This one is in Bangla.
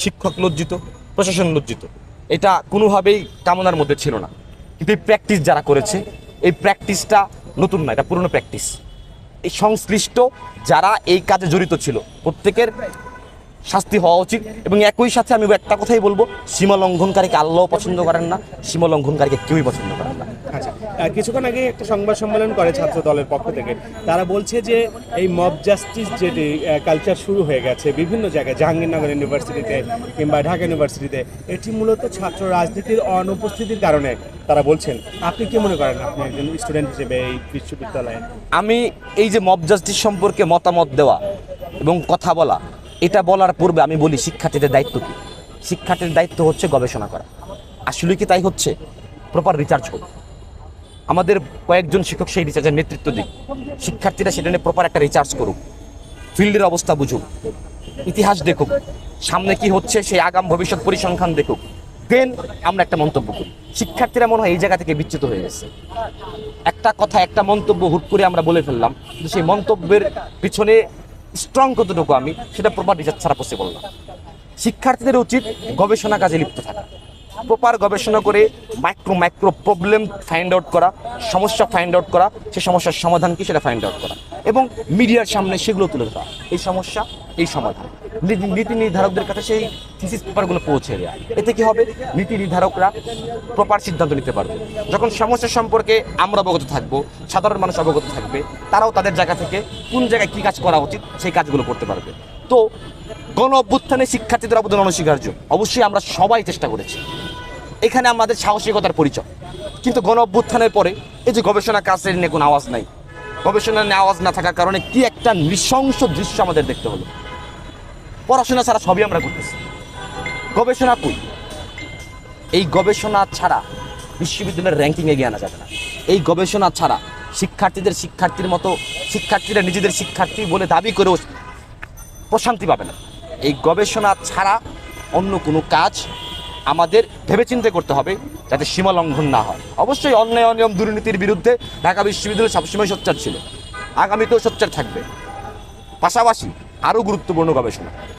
শিক্ষক লজ্জিত, প্রশাসন লজ্জিত। এটা কোনোভাবেই কামনার মধ্যে ছিল না। কিন্তু এই প্র্যাকটিস যারা করেছে, এই প্র্যাকটিসটা নতুন না, এটা পুরনো প্র্যাকটিস। এই সংশ্লিষ্ট যারা এই কাজে জড়িত ছিল প্রত্যেকের শাস্তি হওয়া উচিত। এবং একই সাথে আমি একটা কথাই বলবো, সীমা লঙ্ঘনকারীকে আল্লাহ পছন্দ করেন না, সীমা লঙ্ঘনকারীকে কেউই পছন্দ করেন না। আচ্ছা, কিছুক্ষণ আগে একটা সংবাদ সম্মেলন করে ছাত্র দলের পক্ষ থেকে, তারা বলছে যে এই মব জাস্টিস যেটি কালচার শুরু হয়ে গেছে বিভিন্ন জায়গায়, জাহাঙ্গীরনগর ইউনিভার্সিটিতে কিংবা ঢাকা ইউনিভার্সিটিতে, এটি মূলত ছাত্র রাজনীতির অনুপস্থিতির কারণে তারা বলছেন। আপনি কি মনে করেন, আপনি একজন স্টুডেন্ট হিসেবে এই বিশ্ববিদ্যালয়ে? আমি এই যে মব জাস্টিস সম্পর্কে মতামত দেওয়া এবং কথা বলা, এটা বলার পূর্বে আমি বলি শিক্ষার্থীদের দায়িত্ব কী। শিক্ষার্থীদের দায়িত্ব হচ্ছে গবেষণা করা। আসলে কি তাই হচ্ছে? প্রপার রিসার্চ করুক। আমাদের কয়েকজন শিক্ষক সেই রিসার্চের নেতৃত্ব দিক, শিক্ষার্থীরা সেটা নিয়ে প্রপার একটা রিসার্চ করুক, ফিল্ডের অবস্থা বুঝুক, ইতিহাস দেখুক, সামনে কি হচ্ছে সেই আগাম ভবিষ্যৎ পরিসংখ্যান দেখুক, দেন আমরা একটা মন্তব্য করি। শিক্ষার্থীরা মনে হয় এই জায়গা থেকে বিচ্যুত হয়ে গেছে। একটা কথা, একটা মন্তব্য হুট করে আমরা বলে ফেললাম, কিন্তু সেই মন্তব্যের পিছনে স্ট্রং কতটুকু আমি সেটা প্রপার রিসার্চ ছাড়া পসিবল না। শিক্ষার্থীদের উচিত গবেষণা কাজে লিপ্ত থাকা, প্রপার গবেষণা করে মাইক্রো প্রবলেম ফাইন্ড আউট করা, সমস্যা ফাইন্ড আউট করা, সেই সমস্যার সমাধান কি সেটা ফাইন্ড আউট করা এবং মিডিয়ার সামনে সেগুলো তুলে ধরা, এই সমস্যা, এই সমাধান, নীতি নির্ধারকদের কাছে সেই থিসিস পেপারগুলো পৌঁছে দেওয়া। এতে কি হবে? নীতি নির্ধারকরা প্রপার সিদ্ধান্ত নিতে পারবে। যখন সমস্যা সম্পর্কে আমরা অবগত থাকবো, সাধারণ মানুষ অবগত থাকবে, তারাও তাদের জায়গা থেকে কোন জায়গায় কী কাজ করা উচিত সেই কাজগুলো করতে পারবে। তো গণ অভ্যুত্থানে শিক্ষার্থীদের অবদান অনস্বীকার্য, অবশ্যই আমরা সবাই চেষ্টা করেছি, এখানে আমাদের সাহসিকতার পরিচয়। কিন্তু গণ অভ্যুত্থানের পরে এই যে গবেষণা কাজের নিয়ে কোনো আওয়াজ নাই, গবেষণা নিয়ে আওয়াজ না থাকার কারণে কি একটা নৃশংস দৃশ্য আমাদের দেখতে হলো। পড়াশোনা ছাড়া সবই আমরা করতেছি, গবেষণা কই? এই গবেষণা ছাড়া বিশ্ববিদ্যালয়ের র্যাঙ্কিংয়ে এগিয়ে আনা যাবে না। এই গবেষণা ছাড়া শিক্ষার্থীর মতো শিক্ষার্থীরা নিজেদের শিক্ষার্থী বলে দাবি করেও প্রশান্তি পাবে না। এই গবেষণা ছাড়া অন্য কোনো কাজ আমাদের ভেবেচিন্তে করতে হবে, যাতে সীমা লঙ্ঘন না হয়। অবশ্যই অন্যায় অনিয়ম দুর্নীতির বিরুদ্ধে ঢাকা বিশ্ববিদ্যালয় সবসময় সোচ্চার ছিল, আগামীতেও সোচ্চার থাকবে। পাশাপাশি আরও গুরুত্বপূর্ণ গবেষণা।